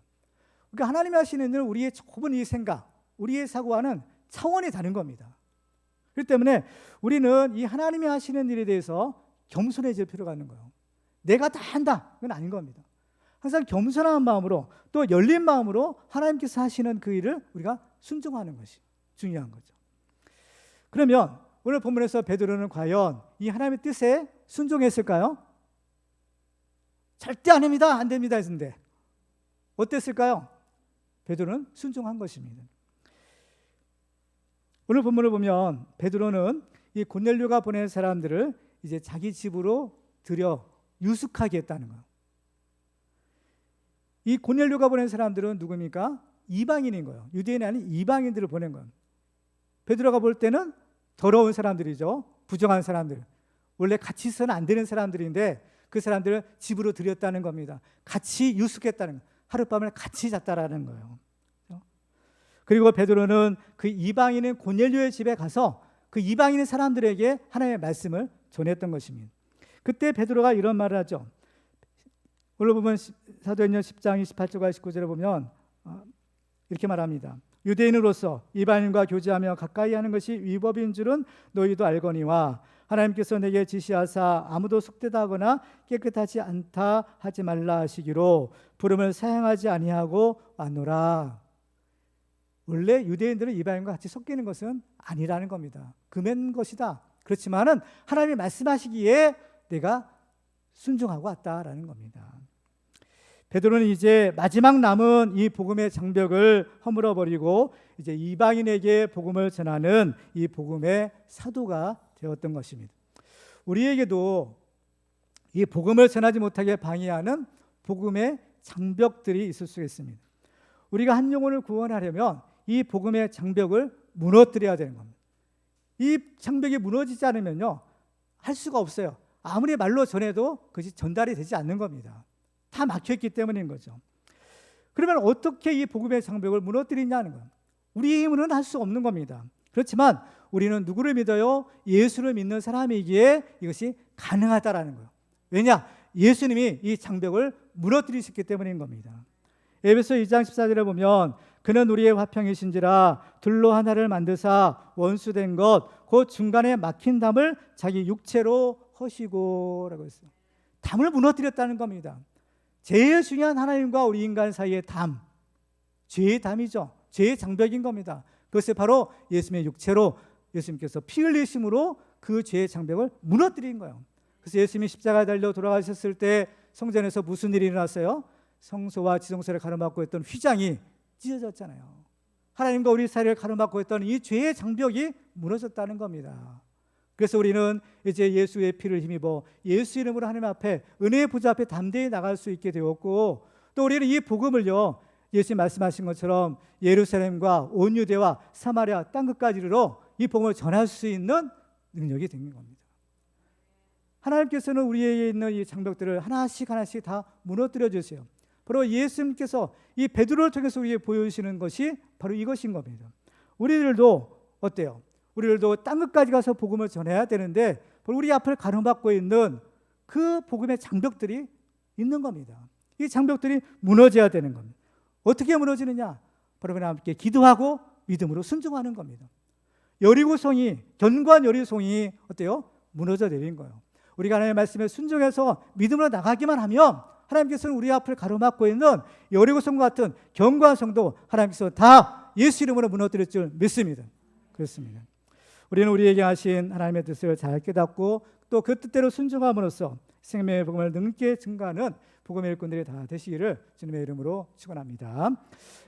그러니까 하나님이 하시는 일은 우리의 좁은 이 생각, 우리의 사고와는 차원이 다른 겁니다. 그렇기 때문에 우리는 이 하나님이 하시는 일에 대해서 겸손해질 필요가 있는 거예요. 내가 다 한다, 그건 아닌 겁니다. 항상 겸손한 마음으로 또 열린 마음으로 하나님께서 하시는 그 일을 우리가 순종하는 것이 중요한 거죠. 그러면 오늘 본문에서 베드로는 과연 이 하나님의 뜻에 순종했을까요? 절대 아닙니다, 안 됩니다 했는데 어땠을까요? 베드로는 순종한 것입니다. 오늘 본문을 보면 베드로는 이 고넬료가 보낸 사람들을 이제 자기 집으로 들여 유숙하게 했다는 거예요. 이 고넬료가 보낸 사람들은 누굽니까? 이방인인 거예요. 유대인이 아닌 이방인들을 보낸 거예요. 베드로가 볼 때는 더러운 사람들이죠. 부정한 사람들. 원래 같이 있어는 안 되는 사람들인데 그 사람들을 집으로 들였다는 겁니다. 같이 유숙했다는 거예요. 하룻밤을 같이 잤다라는 거예요. 그리고 베드로는 그 이방인인 고넬료의 집에 가서 그 이방인 사람들에게 하나님의 말씀을 전했던 것입니다. 그때 베드로가 이런 말을 하죠. 오늘 보면 사도행전 10장 28절과 29절에 보면 이렇게 말합니다. 유대인으로서 이방인과 교제하며 가까이 하는 것이 위법인 줄은 너희도 알거니와 하나님께서 내게 지시하사 아무도 속되다 하거나 깨끗하지 않다 하지 말라 하시기로 부름을 사양하지 아니하고 왔노라. 원래 유대인들은 이방인과 같이 섞이는 것은 아니라는 겁니다. 금한 것이다. 그렇지만은 하나님이 말씀하시기에 내가 순종하고 왔다라는 겁니다. 베드로는 이제 마지막 남은 이 복음의 장벽을 허물어 버리고 이제 이방인에게 복음을 전하는 이 복음의 사도가 되었던 것입니다. 우리에게도 이 복음을 전하지 못하게 방해하는 복음의 장벽들이 있을 수 있습니다. 우리가 한 영혼을 구원하려면 이 복음의 장벽을 무너뜨려야 되는 겁니다. 이 장벽이 무너지지 않으면요, 할 수가 없어요. 아무리 말로 전해도 그것이 전달이 되지 않는 겁니다. 다 막혀있기 때문인 거죠. 그러면 어떻게 이 복음의 장벽을 무너뜨리냐는 거예요. 우리의 힘으로는 할 수 없는 겁니다. 그렇지만 우리는 누구를 믿어요? 예수를 믿는 사람이기에 이것이 가능하다라는 거예요. 왜냐? 예수님이 이 장벽을 무너뜨리셨기 때문인 겁니다. 에베소 2장 14절에 보면 그는 우리의 화평이신지라 둘로 하나를 만드사 원수된 것 곧 중간에 막힌 담을 자기 육체로 허시고 라고 했어요. 담을 무너뜨렸다는 겁니다. 제일 중요한 하나님과 우리 인간 사이의 담, 죄의 담이죠. 죄의 장벽인 겁니다. 그것이 바로 예수님의 육체로 예수님께서 피 흘리심으로 그 죄의 장벽을 무너뜨린 거예요. 그래서 예수님이 십자가에 달려 돌아가셨을 때 성전에서 무슨 일이 일어났어요? 성소와 지성소를 가로막고 있던 휘장이 찢어졌잖아요. 하나님과 우리 사이를 가로막고 있던 이 죄의 장벽이 무너졌다는 겁니다. 그래서 우리는 이제 예수의 피를 힘입어 예수 이름으로 하나님 앞에 은혜의 보좌 앞에 담대히 나갈 수 있게 되었고, 또 우리는 이 복음을요, 예수님 말씀하신 것처럼 예루살렘과 온 유대와 사마리아 땅끝까지 이르러 이 복음을 전할 수 있는 능력이 되는 겁니다. 하나님께서는 우리에게 있는 이 장벽들을 하나씩 하나씩 다 무너뜨려 주세요. 바로 예수님께서 이 베드로를 통해서 우리에게 보여주시는 것이 바로 이것인 겁니다. 우리들도 어때요? 우리들도 땅끝까지 가서 복음을 전해야 되는데 우리 앞을 가로막고 있는 그 복음의 장벽들이 있는 겁니다. 이 장벽들이 무너져야 되는 겁니다. 어떻게 무너지느냐? 바로 그냥 함께 기도하고 믿음으로 순종하는 겁니다. 여리고성이, 견고한 여리고성이 어때요? 무너져 내린 거예요. 우리가 하나님의 말씀에 순종해서 믿음으로 나가기만 하면 하나님께서는 우리 앞을 가로막고 있는 여리고성과 같은 견고한 성도 하나님께서 다 예수 이름으로 무너뜨릴 줄 믿습니다. 그렇습니다. 우리는 우리에게 하신 하나님의 뜻을 잘 깨닫고 또 그 뜻대로 순종함으로써 생명의 복음을 능게 증가하는 복음의 일꾼들이 다 되시기를 주님의 이름으로 축원합니다.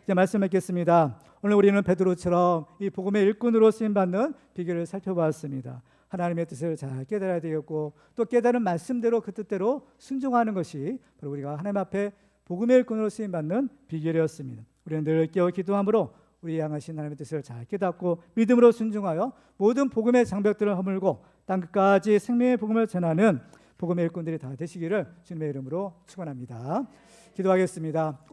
이제 말씀 맺겠습니다. 오늘 우리는 베드로처럼 이 복음의 일꾼으로 쓰임받는 비결을 살펴보았습니다. 하나님의 뜻을 잘 깨달아야 되겠고 또 깨달은 말씀대로 그 뜻대로 순종하는 것이 바로 우리가 하나님 앞에 복음의 일꾼으로 쓰임받는 비결이었습니다. 우리는 늘 깨어 기도함으로 우리 향하신 하나님의 뜻을 잘 깨닫고 믿음으로 순종하여 모든 복음의 장벽들을 허물고 땅끝까지 생명의 복음을 전하는 복음의 일꾼들이 다 되시기를 주님의 이름으로 축원합니다. 기도하겠습니다.